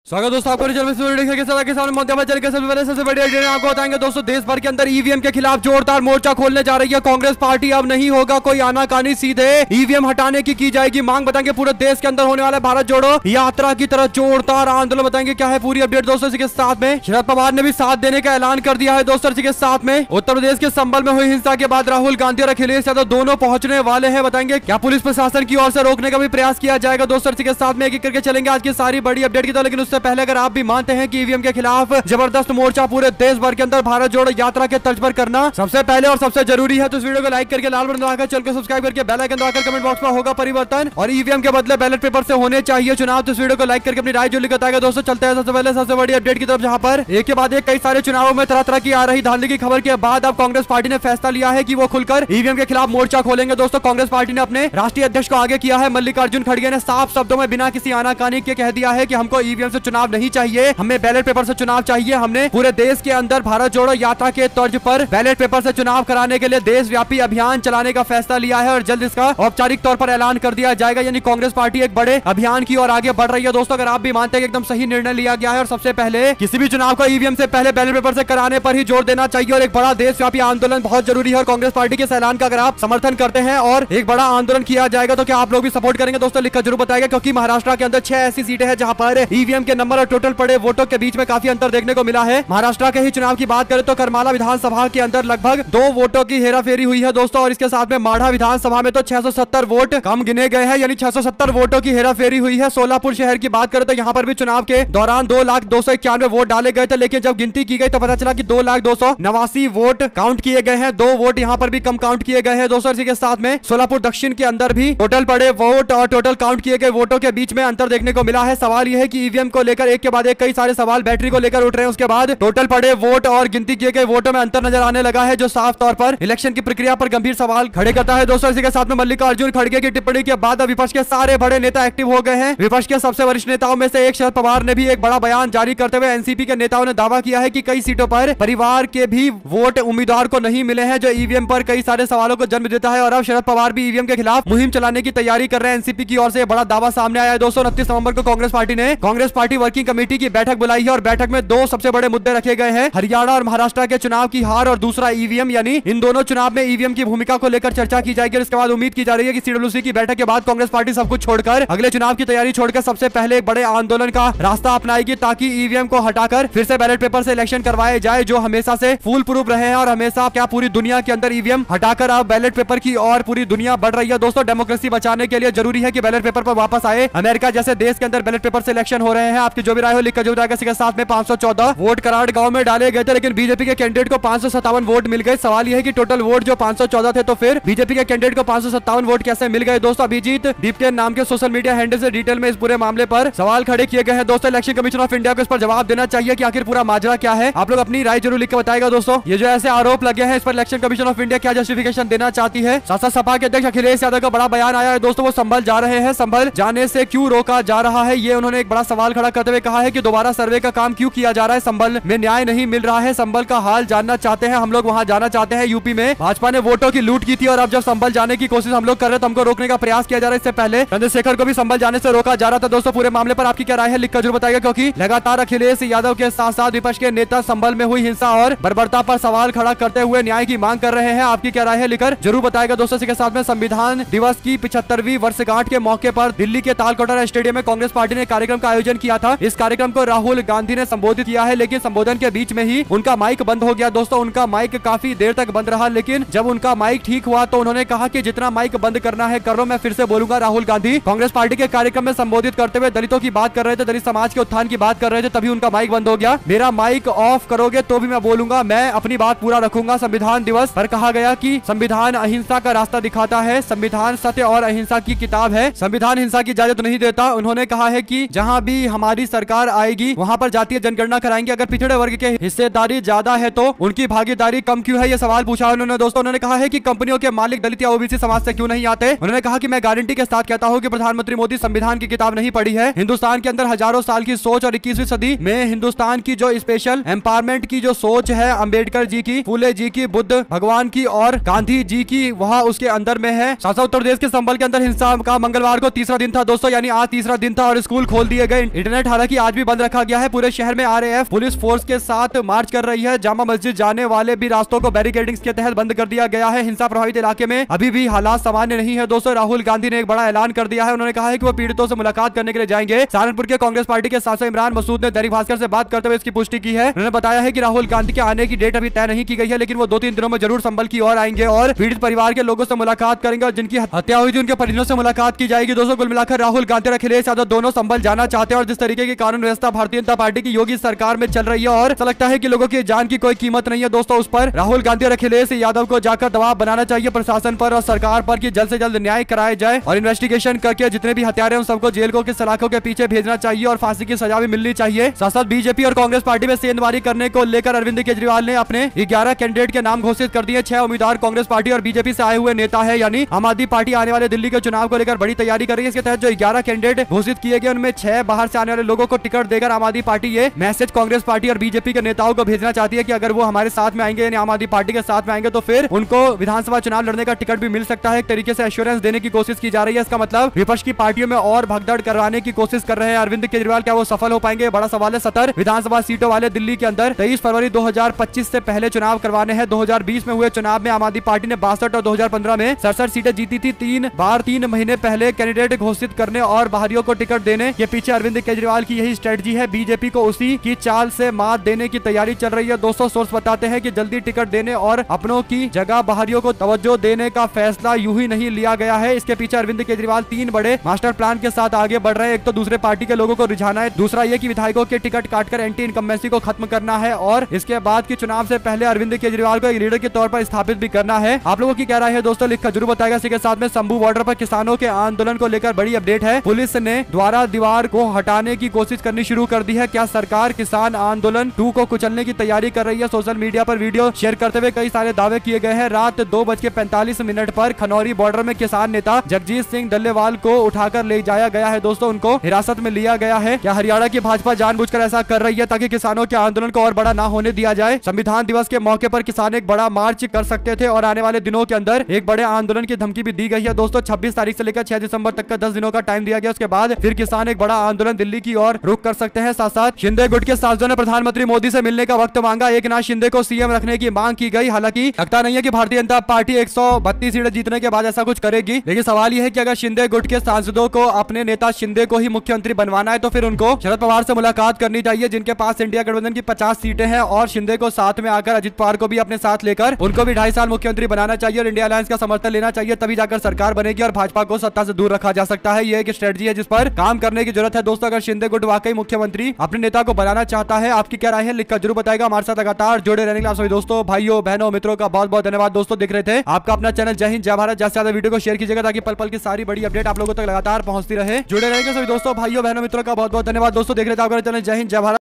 स्वागत दोस्तों आपको के सामने सबसे बड़ी अपडेट आपको बताएंगे दोस्तों। देश भर के अंदर ईवीएम के खिलाफ जोरदार मोर्चा खोलने जा रही है कांग्रेस पार्टी। अब नहीं होगा कोई आनाकानी, सीधे ईवीएम हटाने की जाएगी मांग। बताएंगे पूरे देश के अंदर होने वाला भारत जोड़ो यात्रा की तरह जोरदार आंदोलन। बताएंगे क्या है पूरी अपडेट दोस्तों। इसी के साथ में शरद पवार ने भी साथ देने का ऐलान कर दिया है दोस्तों। इसी के साथ में उत्तर प्रदेश के संबल में हुई हिंसा के बाद राहुल गांधी और अखिलेश यादव दोनों पहुंचने वाले हैं। बताएंगे क्या पुलिस प्रशासन की ओर से रोकने का भी प्रयास किया जाएगा दोस्तों। इसी के साथ में एक करके चलेंगे आज की सारी बड़ी अपडेट की तरह। लेकिन उससे पहले अगर आप भी मानते हैं कि ईवीएम के खिलाफ जबरदस्त मोर्चा पूरे देश भर के अंदर भारत जोड़ो यात्रा के तर्ज पर करना सबसे पहले और सबसे जरूरी है, तो इस वीडियो को लाइक करके लाल बटन दबाकर चैनल को सब्सक्राइब करके बेल आइकन दबाकर कमेंट बॉक्स में होगा परिवर्तन और ईवीएम के बदले बैलेट पेपर से होने चाहिए चुनाव। तो इस वीडियो को लाइक करके अपनी राय जो लिखा बताएगा दोस्तों। चलते हैं सबसे पहले सबसे बड़ी अपडेट की तरफ, जहां पर एक के बाद एक कई सारे चुनावों में तरह तरह की आ रही धांधली की खबर के बाद अब कांग्रेस पार्टी ने फैसला लिया है कि वो खुलकर ईवीएम के खिलाफ मोर्चा खोलेंगे दोस्तों। कांग्रेस पार्टी ने अपने राष्ट्रीय अध्यक्ष को आगे किया है। मल्लिकार्जुन खड़गे ने साफ शब्दों में बिना किसी आनाकानी के कह दिया है कि हमको ईवीएम से चुनाव नहीं चाहिए, हमें बैलेट पेपर से चुनाव चाहिए। हमने पूरे देश के अंदर भारत जोड़ो यात्रा के तर्ज पर बैलेट पेपर से चुनाव कराने के लिए देशव्यापी अभियान चलाने का फैसला लिया है और जल्द इसका औपचारिक तौर पर ऐलान कर दिया जाएगा। यानी कांग्रेस पार्टी एक बड़े अभियान की ओर आगे बढ़ रही है दोस्तों। अगर आप भी मानते हैं कि एकदम सही निर्णय लिया गया है और सबसे पहले किसी भी चुनाव को ईवीएम से पहले बैलेट पेपर से कराने पर ही जोर देना चाहिए और एक बड़ा देशव्यापी आंदोलन बहुत जरूरी है। और कांग्रेस पार्टी के ऐलान का अगर आप समर्थन करते हैं और एक बड़ा आंदोलन किया जाएगा तो क्या आप लोग भी सपोर्ट करेंगे दोस्तों? लिखकर जरूर बताएगा, क्योंकि महाराष्ट्र के अंदर 6 ऐसी सीटें हैं जहां पर ईवीएम के नंबर और टोटल पड़े वोटों के बीच में काफी अंतर देखने को मिला है। महाराष्ट्र के ही चुनाव की बात करें तो करमाला विधानसभा के अंदर लगभग 2 वोटों की हेराफेरी हुई है दोस्तों। और इसके साथ में माढ़ा विधानसभा में तो 670 वोट कम गिने गए हैं, यानी 670 वोटों की हेराफेरी हुई है। सोलापुर शहर की बात करें तो यहाँ पर भी चुनाव के दौरान 2,291 वोट डाले गए थे, लेकिन जब गिनती की गई तो पता चला कि 2,289 वोट काउंट किए गए हैं। 2 वोट यहाँ पर भी कम काउंट किए गए हैं दोस्तों। इसी के साथ में सोलापुर दक्षिण के अंदर भी टोटल पड़े वोट और टोटल काउंट किए गए वोटों के बीच में अंतर देखने को मिला है। सवाल यह है कि ईवीएम को लेकर एक के बाद एक कई सारे सवाल बैटरी को लेकर उठ रहे हैं। उसके बाद टोटल पड़े वोट और गिनती किए गए वोटों में अंतर नजर आने लगा है, जो साफ तौर पर इलेक्शन की प्रक्रिया पर गंभीर सवाल खड़े करता है दोस्तों। इसी के साथ में मल्लिकार्जुन खड़गे की टिप्पणी के बाद विपक्ष के सारे बड़े नेता एक्टिव हो गए हैं। विपक्ष के सबसे वरिष्ठ नेताओं में से एक शरद पवार ने भी एक बड़ा बयान जारी करते हुए एनसीपी के नेताओं ने दावा किया है कि कई सीटों पर परिवार के भी वोट उम्मीदवार को नहीं मिले हैं, जो ईवीएम पर कई सारे सवालों को जन्म देता है। और अब शरद पवार भी ईवीएम के खिलाफ मुहिम चलाने की तैयारी कर रहे हैं। एनसीपी की ओर से बड़ा दावा सामने आया है दोस्तों। 29 नवंबर को कांग्रेस पार्टी वर्किंग कमेटी की बैठक बुलाई है और बैठक में 2 सबसे बड़े मुद्दे रखे गए हैं, हरियाणा और महाराष्ट्र के चुनाव की हार और दूसरा ईवीएम। यानी इन दोनों चुनाव में ईवीएम की भूमिका को लेकर चर्चा की जाएगी। और इसके बाद उम्मीद की जा रही है कि सीडब्ल्यूसी की बैठक के बाद कांग्रेस पार्टी सब कुछ छोड़कर अगले चुनाव की तैयारी छोड़कर सबसे पहले एक बड़े आंदोलन का रास्ता अपनाएगी, ताकि ईवीएम को हटाकर फिर से बैलेट पेपर से इलेक्शन करवाए जाए, जो हमेशा से फूल प्रूफ रहे हैं। और हमेशा क्या पूरी दुनिया के अंदर ईवीएम हटाकर अब बैलेट पेपर की और पूरी दुनिया बढ़ रही है दोस्तों। डेमोक्रेसी बचाने के लिए जरूरी है कि बैलेट पेपर पर वापस आए। अमेरिका जैसे देश के अंदर बैलेट पेपर से इलेक्शन हो रहे हैं। आपकी जो भी राय हो लिखकर जरूर आएगा। इसके साथ में 514 वोट कराड़ गांव में डाले गए थे, लेकिन बीजेपी के कैंडिडेट को 557 वोट मिल गए। सवाल यह है कि टोटल वोट जो 514 थे, तो फिर बीजेपी के कैंडिडेट को 557 वोट कैसे मिल गए दोस्तों? अभिजीत दीपके नाम के सोशल मीडिया हैंडल से डिटेल में इस पूरे मामले पर सवाल खड़े किए गए हैं दोस्तों। इलेक्शन कमीशन ऑफ इंडिया को इस पर जवाब देना चाहिए कि आखिर पूरा माजरा क्या है। आप लोग अपनी राय जरूर लिख के बताएगा दोस्तों। ये जो ऐसे आरोप लगे हैं, इस पर इलेक्शन कमीशन ऑफ इंडिया क्या जस्टिफिकेशन देना चाहती है? साथ साथ सपा के अध्यक्ष अखिलेश यादव का बड़ा बयान आया है दोस्तों। वो संभल जा रहे हैं, संभल जाने से क्यों रोका जा रहा है, ये उन्होंने एक बड़ा सवाल खड़ा करते हुए कहा है कि दोबारा सर्वे का काम क्यों किया जा रहा है, संभल में न्याय नहीं मिल रहा है, संभल का हाल जानना चाहते हैं हम लोग, वहां जाना चाहते हैं। यूपी में भाजपा ने वोटों की लूट की थी और अब जब संभल जाने की कोशिश हम लोग कर रहे हैं तो हमको रोकने का प्रयास किया जा रहा है। इससे पहले चंद्रशेखर को भी संभल जाने से रोका जा रहा था दोस्तों। पूरे मामले पर आपकी क्या राय है लिखकर जरूर बताइएगा, क्योंकि लगातार अखिलेश यादव के साथ साथ विपक्ष के नेता संभल में हुई हिंसा और बर्बरता पर सवाल खड़ा करते हुए न्याय की मांग कर रहे हैं। आपकी क्या राय है लिखकर जरूर बताएगा दोस्तों। इसके साथ में संविधान दिवस की 75वीं वर्षगांठ के मौके पर दिल्ली के तालकटोरा स्टेडियम में कांग्रेस पार्टी ने कार्यक्रम का आयोजन किया था। इस कार्यक्रम को राहुल गांधी ने संबोधित किया है, लेकिन संबोधन के बीच में ही उनका माइक बंद हो गया दोस्तों। उनका माइक काफी देर तक बंद रहा, लेकिन जब उनका माइक ठीक हुआ तो उन्होंने कहा कि जितना माइक बंद करना है कर लो, मैं फिर से बोलूंगा। राहुल गांधी कांग्रेस पार्टी के कार्यक्रम में संबोधित करते हुए दलितों की बात कर रहे थे, दलित समाज के उत्थान की बात कर रहे थे, तभी उनका माइक बंद हो गया। मेरा माइक ऑफ करोगे तो भी मैं बोलूंगा, मैं अपनी बात पूरा रखूंगा। संविधान दिवस पर कहा गया कि संविधान अहिंसा का रास्ता दिखाता है, संविधान सत्य और अहिंसा की किताब है, संविधान हिंसा की इजाजत नहीं देता। उन्होंने कहा है कि जहां भी हमारी सरकार आएगी वहां पर जातीय जनगणना कराएंगे। अगर पिछड़े वर्ग के हिस्सेदारी ज्यादा है तो उनकी भागीदारी कम क्यों है, ये सवाल पूछा उन्होंने दोस्तों। उन्होंने कहा है कि कंपनियों के मालिक दलित या ओबीसी समाज से क्यों नहीं आते। उन्होंने कहा कि मैं गारंटी के साथ कहता हूं कि प्रधानमंत्री मोदी संविधान की किताब नहीं पढ़ी है। हिंदुस्तान के अंदर हजारों साल की सोच और 21वीं सदी में हिंदुस्तान की जो स्पेशल एम्पावरमेंट की जो सोच है, अंबेडकर जी की, फूले जी की, बुद्ध भगवान की और गांधी जी की, वह उसके अंदर में है। साथ उत्तर प्रदेश के संभल के अंदर हिंसा का मंगलवार को तीसरा दिन था दोस्तों, यानी आज तीसरा दिन था और स्कूल खोल दिए गए। इंटरनेट हालांकि आज भी बंद रखा गया है। पूरे शहर में आरएएफ पुलिस फोर्स के साथ मार्च कर रही है। जामा मस्जिद जाने वाले भी रास्तों को बैरिकेडिंग्स के तहत बंद कर दिया गया है। हिंसा प्रभावित इलाके में अभी भी हालात सामान्य नहीं है। दोस्तों राहुल गांधी ने एक बड़ा ऐलान कर दिया है। उन्होंने कहा है कि वो पीड़ितों से मुलाकात करने के लिए जाएंगे। सहारनपुर के कांग्रेस पार्टी के सांसद इमरान मसूद ने दैनिक भास्कर से बात करते हुए इसकी पुष्टि की है। उन्होंने बताया है कि राहुल गांधी के आने की डेट अभी तय नहीं की गई है, लेकिन वो 2-3 दिनों में जरूर संभल की ओर आएंगे और पीड़ित परिवार के लोगों से मुलाकात करेंगे और जिनकी हत्या हुई थी उनके परिजनों से मुलाकात की जाएगी। दोस्तों कुल मिलाकर राहुल गांधी और अखिलेश यादव दोनों संभल जाना चाहते हैं और जिस तरीके की कानून व्यवस्था भारतीय जनता पार्टी की योगी सरकार में चल रही है और ऐसा लगता है कि लोगों की जान की कोई कीमत नहीं है। दोस्तों उस पर राहुल गांधी और अखिलेश यादव को जाकर दबाव बनाना चाहिए प्रशासन पर और सरकार पर कि जल्द से जल्द न्याय कराया जाए और इन्वेस्टिगेशन करके जितने भी हत्यारे उन सबको जेल के सलाखों के पीछे भेजना चाहिए और फांसी की सजा भी मिलनी चाहिए। साथ साथ बीजेपी और कांग्रेस पार्टी में सेंधमारी करने को लेकर अरविंद केजरीवाल ने अपने 11 कैंडिडेट के नाम घोषित कर दिए। 6 उम्मीदवार कांग्रेस पार्टी और बीजेपी से आए हुए नेता है, यानी आम आदमी पार्टी आने वाले दिल्ली के चुनाव को लेकर बड़ी तैयारी कर रही है। इसके तहत जो 11 कैंडिडेट घोषित किए गए उनमें 6 बाहर से आने वाले लोगों को टिकट देकर आम आदमी पार्टी ये मैसेज कांग्रेस पार्टी और बीजेपी के नेताओं को भेजना चाहती है कि अगर वो हमारे साथ में आएंगे यानी आम आदमी पार्टी के साथ में आएंगे तो फिर उनको विधानसभा चुनाव लड़ने का टिकट भी मिल सकता है। एक तरीके से एश्योरेंस देने की कोशिश की जा रही है। इसका मतलब विपक्ष की पार्टियों में और भगदड़ करवाने की कोशिश कर रहे हैं अरविंद केजरीवाल। क्या वो सफल हो पाएंगे, बड़ा सवाल है। 17 विधानसभा सीटों वाले दिल्ली के अंदर 23 फरवरी 2025 से पहले चुनाव करवाने हैं। 2020 में हुए चुनाव में आम आदमी पार्टी ने 62 और 2015 में 67 सीटें जीती थी। 3 बार 3 महीने पहले कैंडिडेट घोषित करने और बाहरियों को टिकट देने के पीछे अरविंद केजरीवाल की यही स्ट्रेटजी है। बीजेपी को उसी की चाल से मात देने की तैयारी चल रही है। दोस्तों सोर्स बताते हैं कि जल्दी टिकट देने और अपनों की जगह बाहरियों को तवज्जो देने का फैसला यूं ही नहीं लिया गया है। इसके पीछे अरविंद केजरीवाल 3 बड़े मास्टर प्लान के साथ आगे बढ़ रहे हैं। एक तो दूसरे पार्टी के लोगों को रिझाना है, दूसरा ये कि विधायकों के टिकट काटकर एंटी इनकम्बेंसी को खत्म करना है और इसके बाद की चुनाव से पहले अरविंद केजरीवाल को एक लीडर के तौर पर स्थापित भी करना है। आप लोगों की क्या राय है दोस्तों, लिखकर जरूर बताएगा। इसी के साथ में शंभू बॉर्डर पर किसानों के आंदोलन को लेकर बड़ी अपडेट है। पुलिस ने द्वारा दीवार को हटाने की कोशिश करनी शुरू कर दी है। क्या सरकार किसान आंदोलन 2 को कुचलने की तैयारी कर रही है? सोशल मीडिया पर वीडियो शेयर करते हुए कई सारे दावे किए गए हैं। रात 2:45 पर खनौरी बॉर्डर में किसान नेता जगजीत सिंह डल्लेवाल को उठाकर ले जाया गया है। दोस्तों उनको हिरासत में लिया गया है। क्या हरियाणा की भाजपा जानबूझकर ऐसा कर रही है ताकि किसानों के आंदोलन को और बड़ा ना होने दिया जाए? संविधान दिवस के मौके पर किसान एक बड़ा मार्च कर सकते थे और आने वाले दिनों के अंदर एक बड़े आंदोलन की धमकी भी दी गई है। दोस्तों 26 तारीख से लेकर 6 दिसंबर तक का 10 दिनों का टाइम दिया गया। उसके बाद फिर किसान एक बड़ा आंदोलन दिल्ली की ओर रुख कर सकते हैं। साथ साथ शिंदे गुट के सांसदों ने प्रधानमंत्री मोदी से मिलने का वक्त मांगा। एकनाथ शिंदे को सीएम रखने की मांग की गई। हालांकि लगता नहीं है कि भारतीय जनता पार्टी 132 सीटें जीतने के बाद ऐसा कुछ करेगी, लेकिन सवाल यह है कि अगर शिंदे गुट के सांसदों को अपने नेता शिंदे को ही मुख्यमंत्री बनवाना है तो फिर उनको शरद पवार से मुलाकात करनी चाहिए, जिनके पास इंडिया गठबंधन की 50 सीटें हैं और शिंदे को साथ में आकर अजित पवार को भी अपने साथ लेकर उनको भी 2.5 साल मुख्यमंत्री बनाना चाहिए और इंडिया अलायंस का समर्थन लेना चाहिए। तभी जाकर सरकार बनेगी और भाजपा को सत्ता से दूर रखा जा सकता है। ये एक स्ट्रेटजी है जिस पर काम करने की जरूरत है। दोस्तों अगर शिंदे गुट वाकई मुख्यमंत्री अपने नेता को बनाना चाहता है, आपकी क्या राय है लिखकर जरूर बताएगा। हमारे साथ लगातार जुड़े रहने के लिए आप सभी दोस्तों, भाइयों, बहनों, मित्रों का बहुत बहुत धन्यवाद। दोस्तों देख रहे थे आपका अपना चैनल जय हिंद जय भारत। ज्यादा से ज्यादा वीडियो को शेयर कीजिएगा ताकि पल पल की सारी बड़ी अपडेट आप लोगों तक लगातार पहुंचती रहे। जुड़े रहेंगे सभी दोस्तों, भाइयों, बहनों, मित्रों का बहुत बहुत धन्यवाद। दोस्तों देख रहे थे आपका चैनल जय हिंद जय भारत।